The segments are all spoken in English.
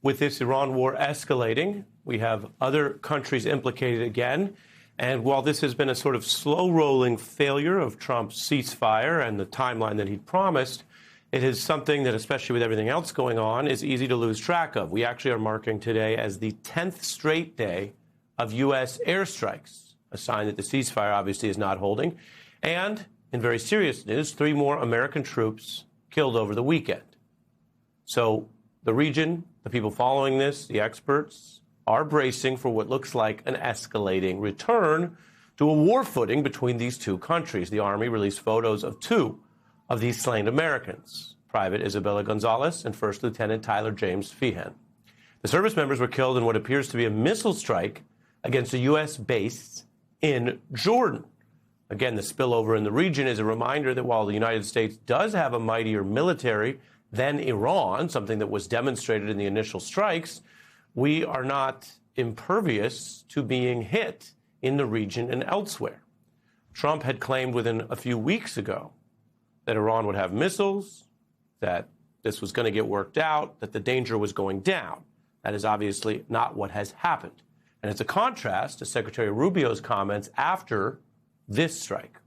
with this Iran war escalating. We have other countries implicated again. And while this has been a sort of slow-rolling failure of Trump's ceasefire and the timeline that he'd promised, it is something that, especially with everything else going on, is easy to lose track of. We actually are marking today as the 10th straight day of U.S. airstrikes, a sign that the ceasefire obviously is not holding. And, in very serious news, 3 more American troops killed over the weekend. So the region, the people following this, the experts, are bracing for what looks like an escalating return to a war footing between these two countries. The Army released photos of 2 of these slain Americans, Private Isabella Gonzalez and First Lieutenant Tyler James Feehan. The service members were killed in what appears to be a missile strike against a U.S. base in Jordan. Again, the spillover in the region is a reminder that while the United States does have a mightier military than Iran, something that was demonstrated in the initial strikes, we are not impervious to being hit in the region and elsewhere. Trump had claimed within a few weeks ago that Iran would have missiles, that this was going to get worked out, that the danger was going down. That is obviously not what has happened. And it's a contrast to Secretary Rubio's comments after this strike.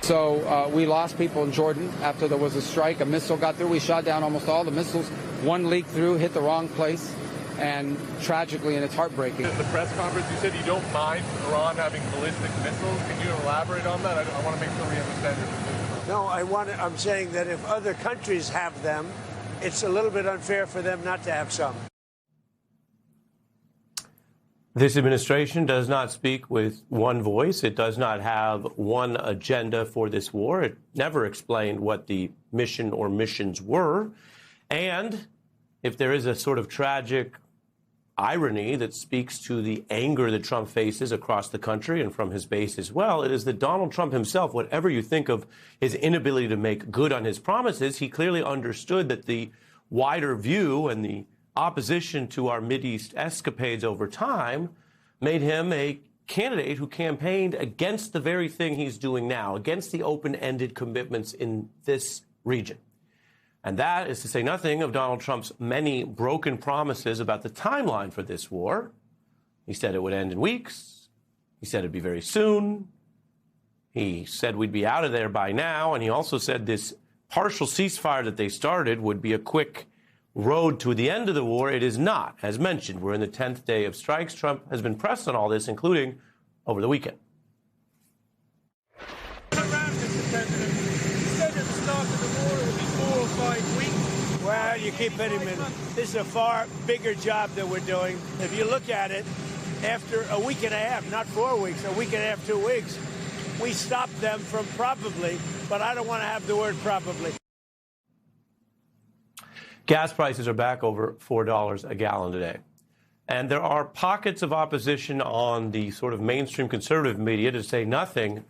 So we lost people in Jordan after there was a strike. A missile got through. We shot down almost all the missiles. One leaked through, hit the wrong place, and tragically, and it's heartbreaking. At the press conference, you said you don't mind Iran having ballistic missiles. Can you elaborate on that? I want to make sure we understand your position. No, I'm saying that if other countries have them, it's a little bit unfair for them not to have some. This administration does not speak with one voice. It does not have one agenda for this war. It never explained what the mission or missions were. And if there is a sort of tragic irony that speaks to the anger that Trump faces across the country and from his base as well, it is that Donald Trump himself, whatever you think of his inability to make good on his promises, he clearly understood that the wider view and the opposition to our Mideast escapades over time made him a candidate who campaigned against the very thing he's doing now, against the open-ended commitments in this region. And that is to say nothing of Donald Trump's many broken promises about the timeline for this war. He said it would end in weeks. He said it'd be very soon. He said we'd be out of there by now. And he also said this partial ceasefire that they started would be a quick road to the end of the war. It is not. As mentioned, we're in the 10th day of strikes. Trump has been pressed on all this, including over the weekend. Well, you keep hitting me. This is a far bigger job that we're doing. If you look at it, after a week and a half, not 4 weeks, a week and a half, 2 weeks, we stopped them from probably, but I don't want to have the word probably. Gas prices are back over $4 a gallon today. And there are pockets of opposition on the sort of mainstream conservative media, to say nothing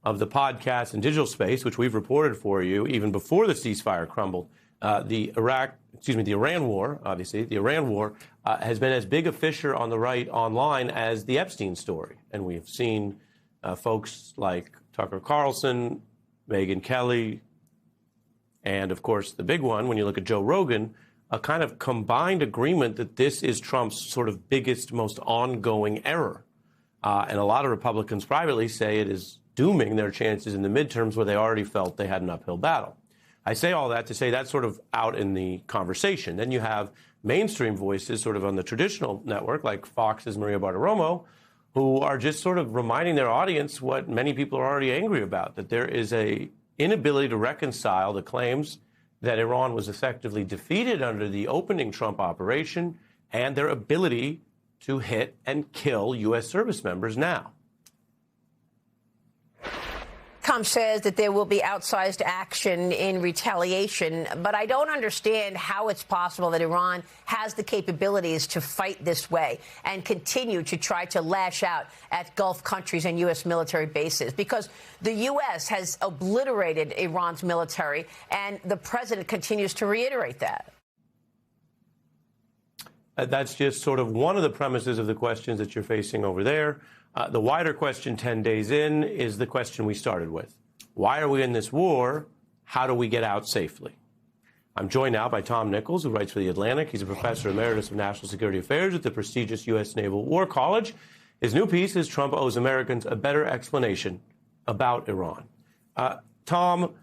of the podcast and digital space, which we've reported for you even before the ceasefire crumbled. The Iran war, obviously, the Iran war has been as big a fissure on the right online as the Epstein story. And we've seen folks like Tucker Carlson, Megyn Kelly, and, of course, the big one, when you look at Joe Rogan, a kind of combined agreement that this is Trump's sort of biggest, most ongoing error. And a lot of Republicans privately say it is dooming their chances in the midterms, where they already felt they had an uphill battle. I say all that to say that's sort of out in the conversation. Then you have mainstream voices sort of on the traditional network, like Fox's Maria Bartiromo, who are just sort of reminding their audience what many people are already angry about, that there is a inability to reconcile the claims that Iran was effectively defeated under the opening Trump operation and their ability to hit and kill U.S. service members now. Trump says that there will be outsized action in retaliation, but I don't understand how it's possible that Iran has the capabilities to fight this way and continue to try to lash out at Gulf countries and U.S. military bases, because the U.S. has obliterated Iran's military, and the president continues to reiterate that. That's just sort of one of the premises of the questions that you're facing over there. The wider question 10 days in is the question we started with. Why are we in this war? How do we get out safely? I'm joined now by Tom Nichols, who writes for The Atlantic. He's a professor emeritus of national security affairs at the prestigious U.S. Naval War College. His new piece is Trump Owes Americans a Better Explanation about Iran. Tom,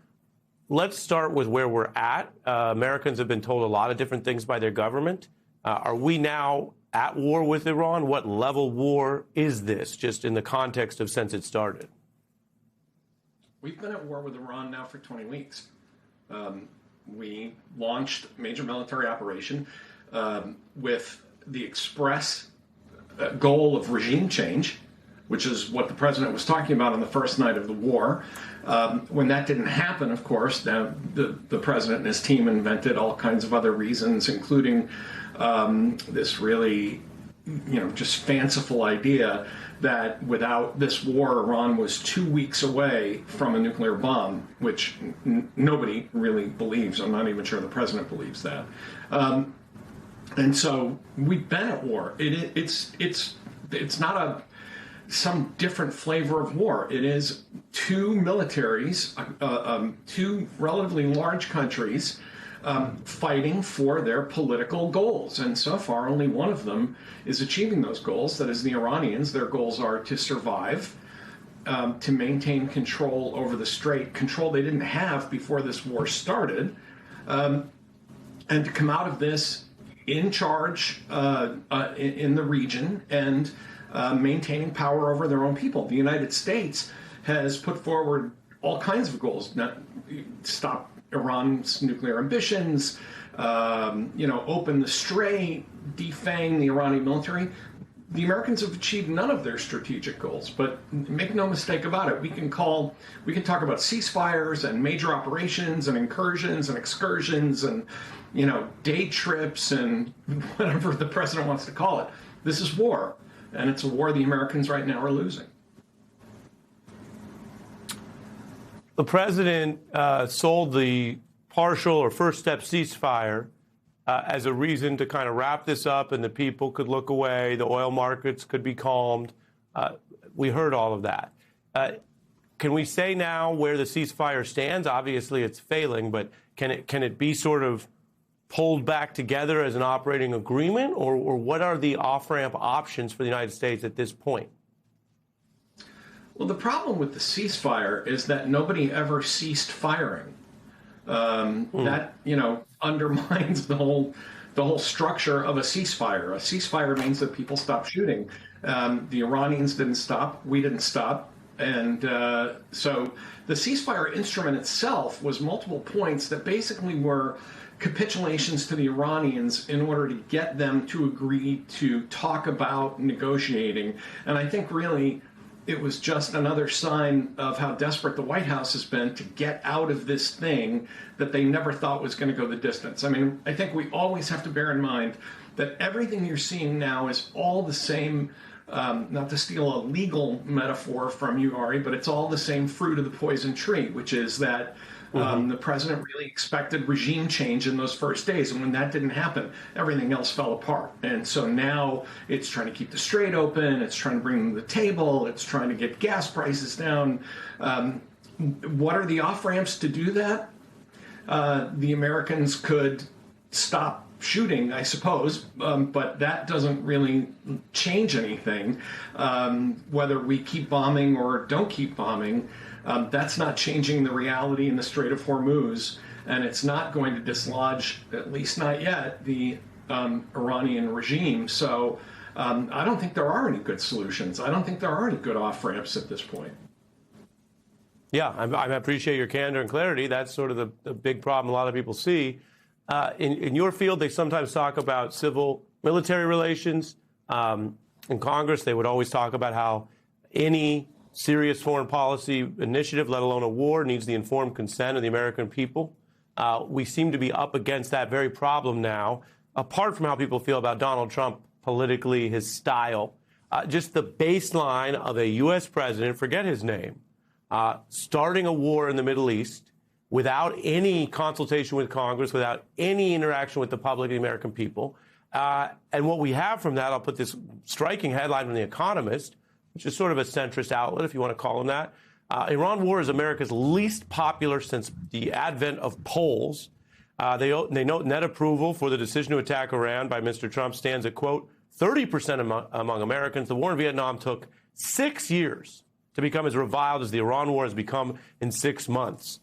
let's start with where we're at. Americans have been told a lot of different things by their government. Are we now at war with Iran? What level war is this, just in the context of since it started? We've been at war with Iran now for 20 weeks. We launched a major military operation with the express goal of regime change, which is what the president was talking about on the first night of the war. When that didn't happen, of course, the president and his team invented all kinds of other reasons, including this really, just fanciful idea that without this war, Iran was 2 weeks away from a nuclear bomb, which nobody really believes. I'm not even sure the president believes that. And so we've been at war. It's not some different flavor of war. It is two militaries, two relatively large countries fighting for their political goals. And so far, only one of them is achieving those goals. That is the Iranians. Their goals are to survive, to maintain control over the Strait, control they didn't have before this war started, and to come out of this in charge in the region and maintaining power over their own people. The United States has put forward all kinds of goals, not stop Iran's nuclear ambitions, open the Strait, defang the Iranian military. The Americans have achieved none of their strategic goals, but make no mistake about it. We can talk about ceasefires and major operations and incursions and excursions and, day trips and whatever the president wants to call it. This is war, and it's a war the Americans right now are losing. The president sold the partial or first step ceasefire as a reason to kind of wrap this up and the people could look away, the oil markets could be calmed. We heard all of that. Can we say now where the ceasefire stands? Obviously, it's failing, but can it be sort of pulled back together as an operating agreement, or what are the off-ramp options for the United States at this point? Well, the problem with the ceasefire is that nobody ever ceased firing. That undermines the whole structure of a ceasefire. A ceasefire means that people stop shooting. The Iranians didn't stop. We didn't stop. And so the ceasefire instrument itself was multiple points that basically were capitulations to the Iranians in order to get them to agree to talk about negotiating. And I think really it was just another sign of how desperate the White House has been to get out of this thing that they never thought was going to go the distance. I mean, I think we always have to bear in mind that everything you're seeing now is all the same, not to steal a legal metaphor from you, Ari, but it's all the same fruit of the poison tree, which is that the president really expected regime change in those first days. And when that didn't happen, everything else fell apart. And so now it's trying to keep the Strait open. It's trying to bring them to the table. It's trying to get gas prices down. What are the off-ramps to do that? The Americans could stop shooting, I suppose, but that doesn't really change anything. Whether we keep bombing or don't keep bombing, that's not changing the reality in the Strait of Hormuz, and it's not going to dislodge, at least not yet, the Iranian regime. So I don't think there are any good solutions. I don't think there are any good off-ramps at this point. Yeah, I appreciate your candor and clarity. That's sort of the big problem a lot of people see. In your field, they sometimes talk about civil-military relations. In Congress, they would always talk about how any serious foreign policy initiative, let alone a war, needs the informed consent of the American people. We seem to be up against that very problem now, apart from how people feel about Donald Trump politically, his style. Just the baseline of a U.S. president, forget his name, starting a war in the Middle East without any consultation with Congress, without any interaction with the public, the American people. And what we have from that, I'll put this striking headline from The Economist, which is sort of a centrist outlet, if you want to call them that. Iran war is America's least popular since the advent of polls. They note net approval for the decision to attack Iran by Mr. Trump stands at, quote, 30% among Americans. The war in Vietnam took 6 years to become as reviled as the Iran war has become in 6 months.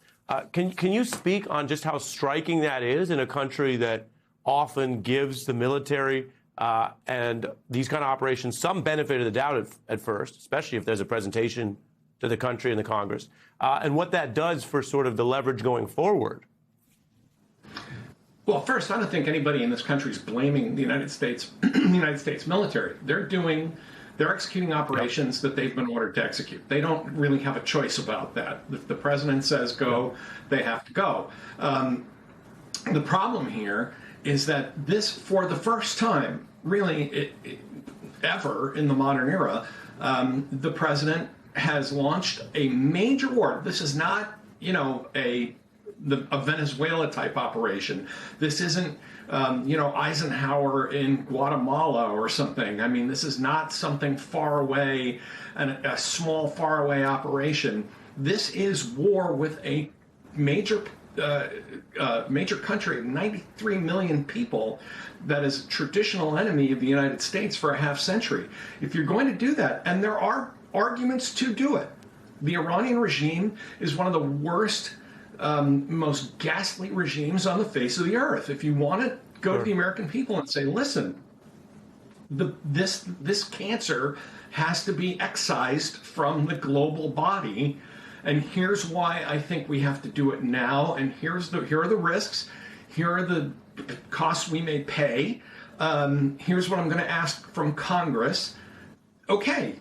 Can you speak on just how striking that is in a country that often gives the military and these kind of operations some benefit of the doubt at first, especially if there's a presentation to the country and the Congress, and what that does for sort of the leverage going forward? Well, first, I don't think anybody in this country is blaming the United States, the United States military. They're executing operations that they've been ordered to execute. They don't really have a choice about that. If the president says go, they have to go. The problem here is that this, for the first time, really ever in the modern era, the president has launched a major war. This is not, a Venezuela type operation. This isn't, Eisenhower in Guatemala or something. I mean, this is not something far away, a small far away operation. This is war with a major country of 93 million people that is a traditional enemy of the United States for a half century. If you're going to do that, and there are arguments to do it, the Iranian regime is one of the worst, most ghastly regimes on the face of the earth. If you want to go to the American people and say, listen, this cancer has to be excised from the global body, and here's why I think we have to do it now, and here are the risks, here are the costs we may pay, here's what I'm going to ask from Congress. Okay,